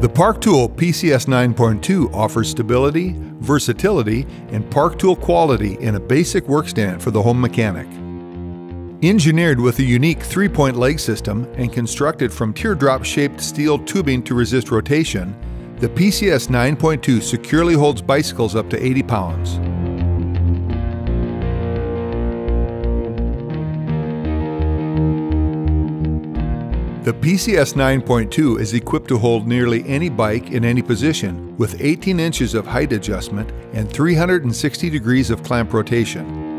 The Park Tool PCS 9.2 offers stability, versatility, and Park Tool quality in a basic workstand for the home mechanic. Engineered with a unique 3-point leg system and constructed from teardrop-shaped steel tubing to resist rotation, the PCS 9.2 securely holds bicycles up to 80 pounds. The PCS 9.2 is equipped to hold nearly any bike in any position with 18 inches of height adjustment and 360 degrees of clamp rotation.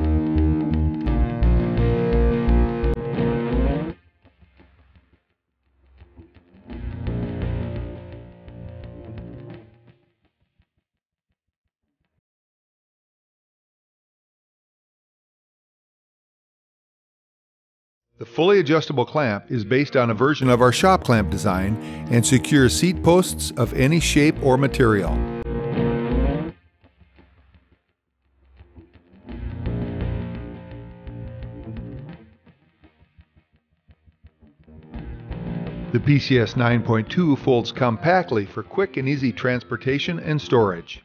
The fully adjustable clamp is based on a version of our shop clamp design and secures seat posts of any shape or material. The PCS 9.2 folds compactly for quick and easy transportation and storage.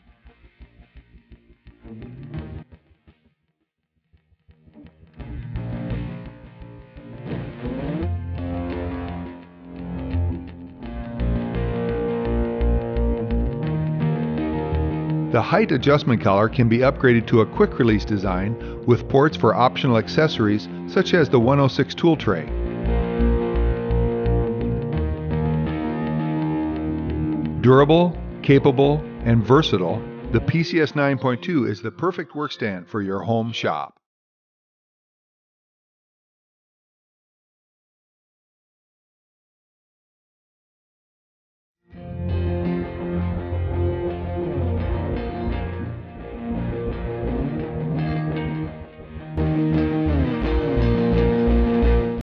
The height adjustment collar can be upgraded to a quick release design with ports for optional accessories such as the 106 tool tray. Durable, capable, and versatile, the PCS 9.2 is the perfect workstand for your home shop.